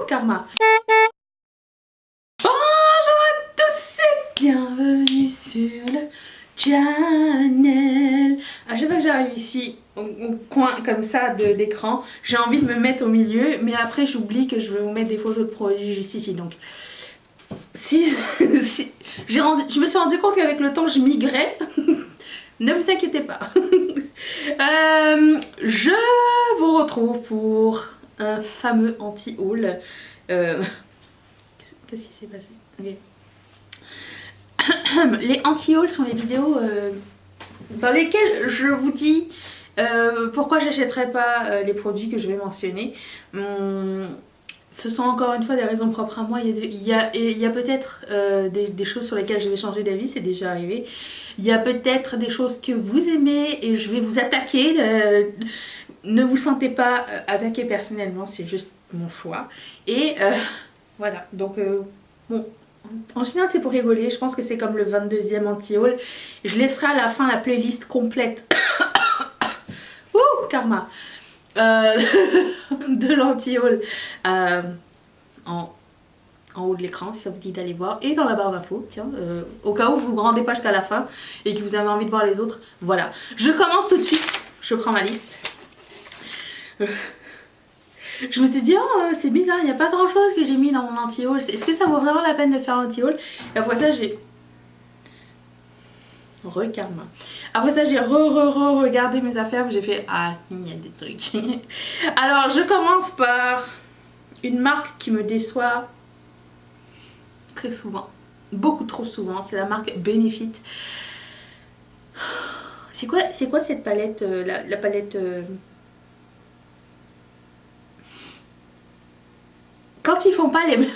Karma. Bonjour à tous et bienvenue sur le channel. À chaque fois que j'arrive ici au coin comme ça de l'écran, j'ai envie de me mettre au milieu, mais après j'oublie que je vais vous mettre des photos de produits juste ici. Donc si je me suis rendu compte qu'avec le temps je migrais. Ne vous inquiétez pas. Je vous retrouve pour un fameux anti-haul. Qu'est-ce qui s'est passé? Okay. Les anti-hauls sont les vidéos dans lesquelles je vous dis pourquoi j'achèterai pas les produits que je vais mentionner. Ce sont encore une fois des raisons propres à moi. Il y a peut-être des choses sur lesquelles je vais changer d'avis, c'est déjà arrivé. Il y a peut-être des choses que vous aimez et je vais vous attaquer. Ne vous sentez pas attaqué personnellement, c'est juste mon choix. Et voilà, donc bon, en général c'est pour rigoler. Je pense que c'est comme le 22e anti-haul. Je laisserai à la fin la playlist complète. Ouh, Karma. De l'anti-haul en haut de l'écran si ça vous dit d'aller voir, et dans la barre d'infos, tiens, au cas où vous vous rendez pas jusqu'à la fin et que vous avez envie de voir les autres. Voilà, je commence tout de suite, je prends ma liste. Je me suis dit, oh c'est bizarre, il n'y a pas grand chose que j'ai mis dans mon anti-haul, est-ce que ça vaut vraiment la peine de faire un anti-haul? Et après ça j'ai Karma. Après ça j'ai regardé mes affaires, j'ai fait ah il y a des trucs. Alors je commence par une marque qui me déçoit très souvent, beaucoup trop souvent, c'est la marque Benefit. C'est quoi cette palette, la palette quand ils font pas les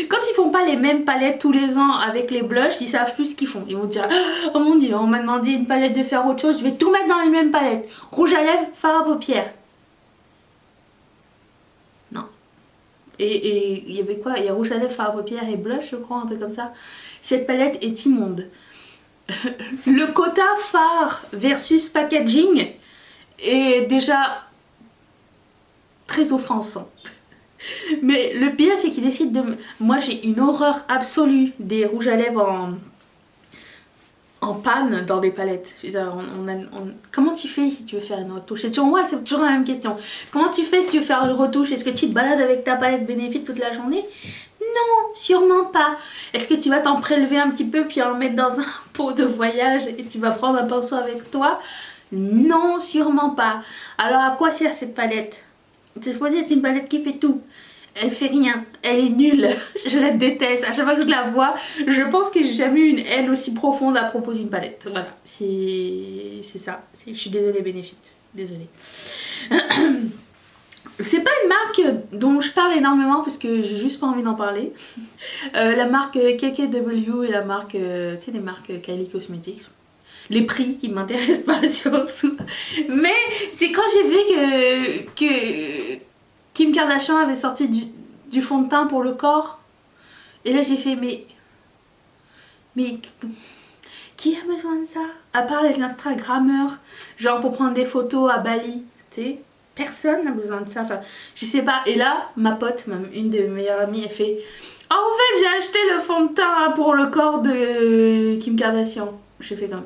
quand ils font pas les mêmes palettes tous les ans avec les blushs, ils savent plus ce qu'ils font. Ils vont dire oh mon dieu, on m'a demandé une palette de faire autre chose, je vais tout mettre dans les mêmes palettes. Rouge à lèvres, fard à paupières. Non. Et il y avait quoi? Il y a rouge à lèvres, fard à paupières et blush, je crois, un truc comme ça. Cette palette est immonde. Le quota fard versus packaging est déjà très offensant. Mais le pire c'est qu'ils décident de... Moi j'ai une horreur absolue des rouges à lèvres en panne dans des palettes. Je veux dire, comment tu fais si tu veux faire une retouche? C'est toujours la même question. Comment tu fais si tu veux faire une retouche? Est-ce que tu te balades avec ta palette Benefit toute la journée? Non, sûrement pas. Est-ce que tu vas t'en prélever un petit peu puis en le mettre dans un pot de voyage et tu vas prendre un pinceau avec toi? Non, sûrement pas. Alors à quoi sert cette palette? C'est supposé être une palette qui fait tout. Elle fait rien, elle est nulle, je la déteste. À chaque fois que je la vois, je pense que j'ai jamais eu une haine aussi profonde à propos d'une palette. Voilà, c'est ça. Je suis désolée Benefit, désolée. C'est pas une marque dont je parle énormément parce que j'ai juste pas envie d'en parler. La marque KKW et la marque, tu sais, les marques Kylie Cosmetics. Les prix qui m'intéressent pas surtout. Mais c'est quand j'ai vu que Kim Kardashian avait sorti du fond de teint pour le corps. Et là j'ai fait mais qui a besoin de ça? À part les Instagrammeurs, genre pour prendre des photos à Bali, tu sais. Personne n'a besoin de ça, enfin je sais pas. Et là ma pote, une de mes meilleures amies, elle fait oh en fait j'ai acheté le fond de teint pour le corps de Kim Kardashian. J'ai fait comme...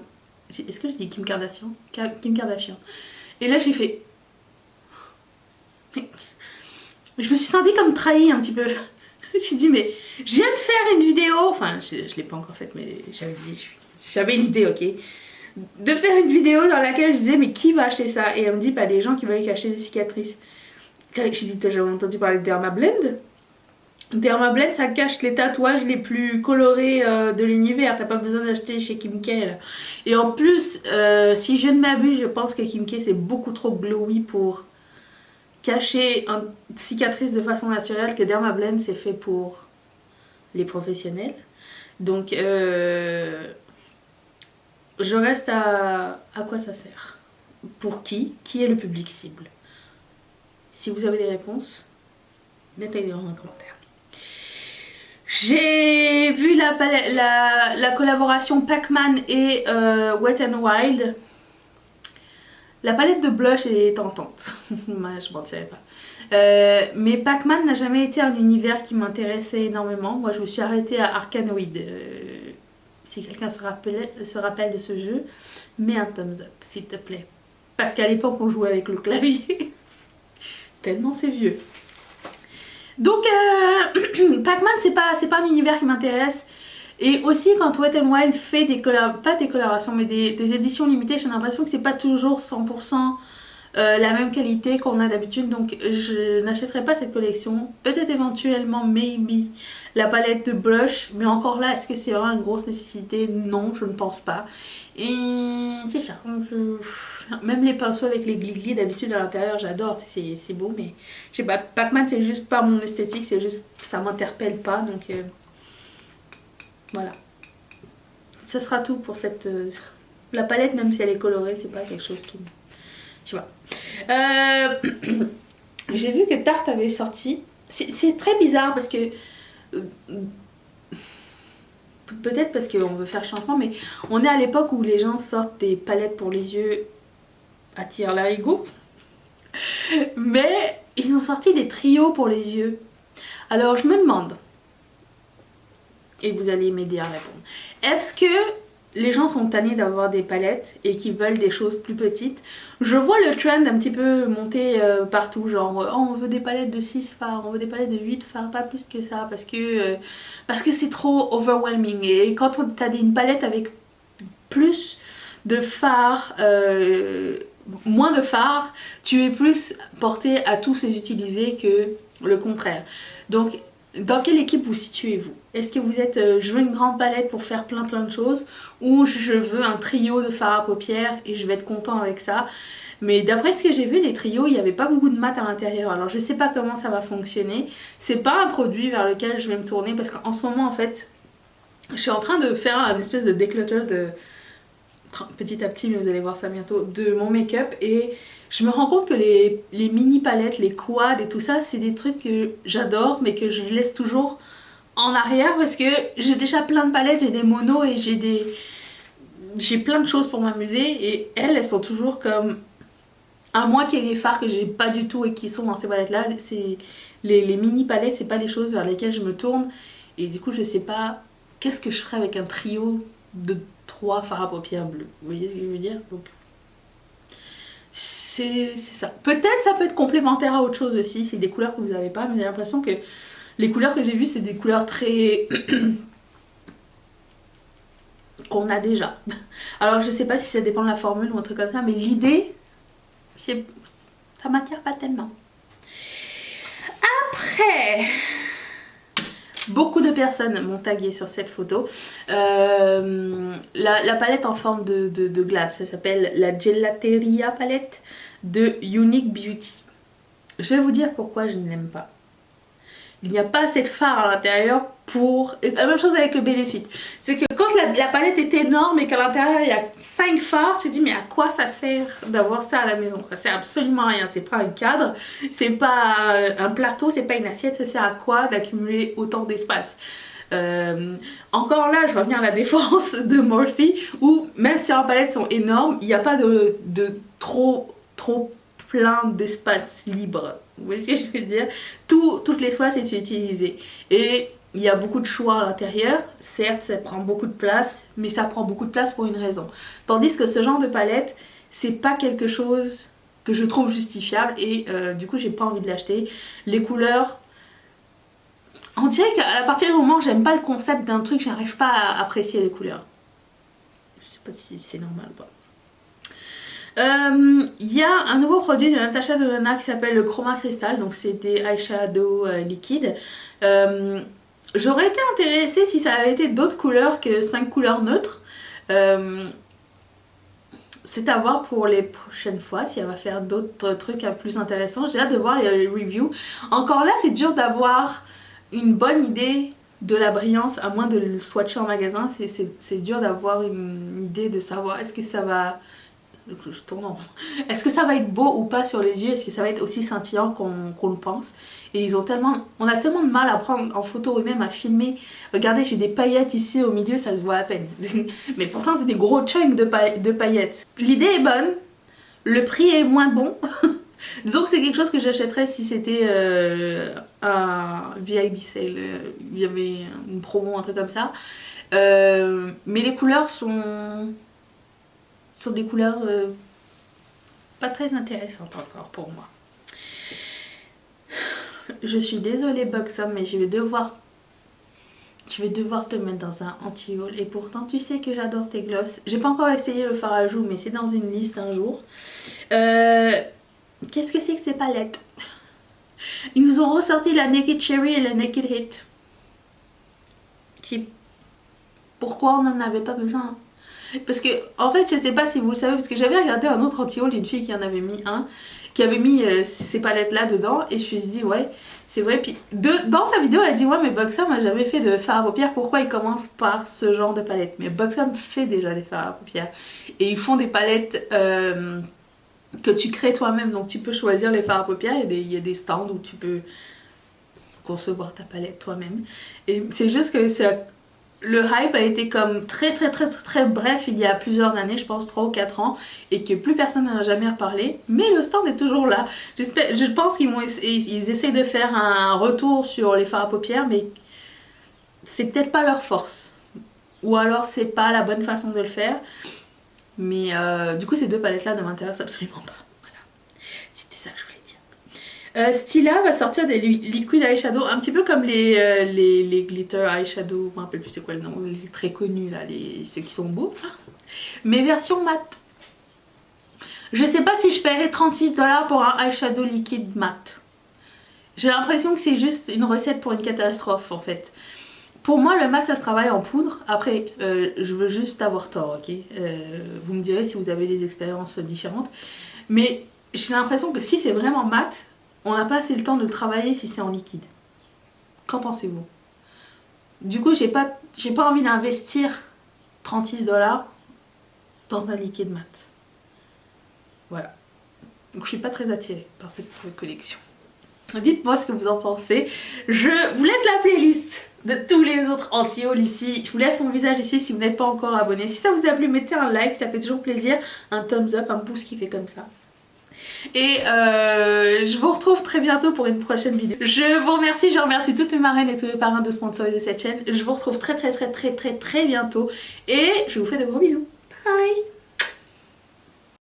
Est-ce que je dis Kim Kardashian? Kim Kardashian. Et là j'ai fait... Mais... Je me suis sentie comme trahie un petit peu. J'ai dit mais je viens de faire une vidéo, enfin je l'ai pas encore faite mais j'avais l'idée, ok, de faire une vidéo dans laquelle je disais mais qui va acheter ça? Et elle me dit bah les gens qui veulent acheter des cicatrices. J'ai dit t'as jamais entendu parler de Dermablend? Dermablend ça cache les tatouages les plus colorés de l'univers, t'as pas besoin d'acheter chez Kim K là. Et en plus si je ne m'abuse, je pense que Kim K c'est beaucoup trop glowy pour cacher une cicatrice de façon naturelle, que Dermablend c'est fait pour les professionnels. Donc je reste à quoi ça sert, pour qui est le public cible. Si vous avez des réponses, mettez-les dans les commentaires. J'ai vu la collaboration Pac-Man et Wet n Wild. La palette de blush est tentante, moi je mentirais pas. Mais Pac-Man n'a jamais été un univers qui m'intéressait énormément. Moi je me suis arrêtée à Arkanoid. Si quelqu'un se rappelle de ce jeu, mets un thumbs up s'il te plaît. Parce qu'à l'époque on jouait avec le clavier. Tellement c'est vieux. Donc Pac-Man c'est pas un univers qui m'intéresse. Et aussi quand Wet n Wild fait pas des colorations mais des éditions limitées, j'ai l'impression que c'est pas toujours 100% la même qualité qu'on a d'habitude. Donc je n'achèterai pas cette collection. Peut-être éventuellement maybe la palette de blush. Mais encore là, est-ce que c'est vraiment une grosse nécessité? Non, je ne pense pas. Et c'est ça. Même les pinceaux avec les glis-glis d'habitude à l'intérieur, j'adore. C'est beau mais je sais pas. Pac-Man c'est juste pas mon esthétique. C'est juste ça m'interpelle pas. Donc... voilà, ce sera tout pour cette... la palette, même si elle est colorée, c'est pas quelque chose qui... tu vois. J'ai vu que Tarte avait sorti... C'est très bizarre parce que... peut-être parce qu'on veut faire changement, mais on est à l'époque où les gens sortent des palettes pour les yeux à tire-larigot. Mais ils ont sorti des trios pour les yeux. Alors je me demande... et vous allez m'aider à répondre. Est-ce que les gens sont tannés d'avoir des palettes et qui veulent des choses plus petites? Je vois le trend un petit peu monter partout, genre oh, on veut des palettes de 6 fards, on veut des palettes de 8 fards, pas plus que ça parce que c'est trop overwhelming. Et quand tu as une palette avec plus de fards, moins de fards, tu es plus porté à tous les utiliser que le contraire. Donc dans quelle équipe vous situez-vous? Est-ce que vous êtes je veux une grande palette pour faire plein de choses, ou je veux un trio de fards à paupières et je vais être content avec ça? Mais d'après ce que j'ai vu, les trios, il n'y avait pas beaucoup de mat à l'intérieur. Alors je sais pas comment ça va fonctionner. C'est pas un produit vers lequel je vais me tourner parce qu'en ce moment en fait, je suis en train de faire un espèce de déclutter de petit à petit, mais vous allez voir ça bientôt, de mon make-up, et je me rends compte que les mini palettes, les quads et tout ça, c'est des trucs que j'adore mais que je laisse toujours en arrière parce que j'ai déjà plein de palettes, j'ai des monos et j'ai plein de choses pour m'amuser, et elles sont toujours comme, à moins qu'il y ait des fards que j'ai pas du tout et qui sont dans ces palettes là, c'est les mini palettes, c'est pas des choses vers lesquelles je me tourne, et du coup je sais pas qu'est-ce que je ferais avec un trio de 3 fards à paupières bleus, vous voyez ce que je veux dire? Donc c'est ça. Peut-être ça peut être complémentaire à autre chose aussi, c'est des couleurs que vous n'avez pas, mais j'ai l'impression que les couleurs que j'ai vues c'est des couleurs très... qu'on a déjà. Alors je sais pas si ça dépend de la formule ou un truc comme ça, mais l'idée, ça m'attire pas tellement. Après... beaucoup de personnes m'ont tagué sur cette photo. La palette en forme de glace, ça s'appelle la Gelateria palette de Unique Beauty. Je vais vous dire pourquoi je ne l'aime pas. Il n'y a pas assez de fard à l'intérieur pour... La même chose avec le Benefit. C'est que quand la palette est énorme et qu'à l'intérieur il y a 5 fards, tu te dis mais à quoi ça sert d'avoir ça à la maison? Ça sert absolument à rien. C'est pas un cadre, c'est pas un plateau, c'est pas une assiette. Ça sert à quoi d'accumuler autant d'espace? Encore là, je reviens à la défense de Morphe, où même si leurs palettes sont énormes, il n'y a pas de trop plein d'espace libre. Vous voyez ce que je veux dire? Toutes les soies, c'est utilisé. Et il y a beaucoup de choix à l'intérieur. Certes, ça prend beaucoup de place, mais ça prend beaucoup de place pour une raison. Tandis que ce genre de palette, c'est pas quelque chose que je trouve justifiable, et du coup, j'ai pas envie de l'acheter. Les couleurs... on dirait qu'à partir du moment où j'aime pas le concept d'un truc, j'arrive pas à apprécier les couleurs. Je sais pas si c'est normal ou pas. Il y a un nouveau produit de Natasha Denona qui s'appelle le Chroma Crystal, donc c'est des eyeshadows liquides. J'aurais été intéressée si ça avait été d'autres couleurs que 5 couleurs neutres. C'est à voir pour les prochaines fois si elle va faire d'autres trucs plus intéressants. J'ai hâte de voir les reviews. Encore là, c'est dur d'avoir une bonne idée de la brillance à moins de le swatcher en magasin. C'est dur d'avoir une idée de savoir est-ce que ça va... je tourne en rond. Est-ce que ça va être beau ou pas sur les yeux? Est-ce que ça va être aussi scintillant qu'on le pense? Et on a tellement de mal à prendre en photo et même à filmer. Regardez, j'ai des paillettes ici au milieu, ça se voit à peine. Mais pourtant c'est des gros chunks de paillettes. L'idée est bonne, Le prix est moins bon. Disons que c'est quelque chose que j'achèterais si c'était un VIP sale. Il y avait une promo, un truc comme ça. Mais les couleurs sont des couleurs pas très intéressantes encore pour moi. Je suis désolée Buxom, mais je vais devoir te mettre dans un anti-haul. Et pourtant tu sais que j'adore tes gloss. J'ai pas encore essayé le fard à joues, mais c'est dans une liste un jour. Qu'est-ce que c'est que ces palettes? Ils nous ont ressorti la Naked Cherry et la Naked Hit. Pourquoi on n'en avait pas besoin? Parce que, en fait, je sais pas si vous le savez, parce que j'avais regardé un autre anti-haul, une fille qui en avait mis un, qui avait mis ces palettes là dedans, et je me suis dit, ouais, c'est vrai. Puis dans sa vidéo, elle dit, ouais, mais Buxom a jamais fait de fard à paupières, pourquoi il commence par ce genre de palette? Mais Buxom fait déjà des fards à paupières, et ils font des palettes que tu crées toi-même, donc tu peux choisir les fards à paupières, il y a des stands où tu peux concevoir ta palette toi-même. Et c'est juste que le hype a été comme très bref il y a plusieurs années, je pense 3 ou 4 ans, et que plus personne n'en a jamais reparlé, mais le stand est toujours là. Je pense qu'ils essaient de faire un retour sur les fards à paupières, mais c'est peut-être pas leur force, ou alors c'est pas la bonne façon de le faire. Mais du coup ces deux palettes là ne m'intéressent absolument pas. Voilà, c'était ça que je voulais dire. Stila va sortir des liquid eyeshadow un petit peu comme les glitter eyeshadow, je me rappelle plus c'est quoi le nom, les très connus là, ceux qui sont beaux, mais version mat. Je sais pas si je paierais 36 $ pour un eyeshadow liquide mat. J'ai l'impression que c'est juste une recette pour une catastrophe en fait. Pour moi, le mat, ça se travaille en poudre. Après, je veux juste avoir tort, ok? Vous me direz si vous avez des expériences différentes. Mais j'ai l'impression que si c'est vraiment mat, on n'a pas assez le temps de le travailler si c'est en liquide. Qu'en pensez-vous? Du coup, j'ai pas envie d'investir 36 $ dans un liquide mat. Voilà. Donc je suis pas très attirée par cette collection. Dites-moi ce que vous en pensez. Je vous laisse la playlist de tous les autres anti-hauls ici. Je vous laisse mon visage ici si vous n'êtes pas encore abonné. Si ça vous a plu, mettez un like, ça fait toujours plaisir. Un thumbs up, un pouce qui fait comme ça. Et je vous retrouve très bientôt pour une prochaine vidéo. Je vous remercie, je remercie toutes mes marraines et tous les parrains de sponsoriser cette chaîne. Je vous retrouve très bientôt. Et je vous fais de gros bisous. Bye!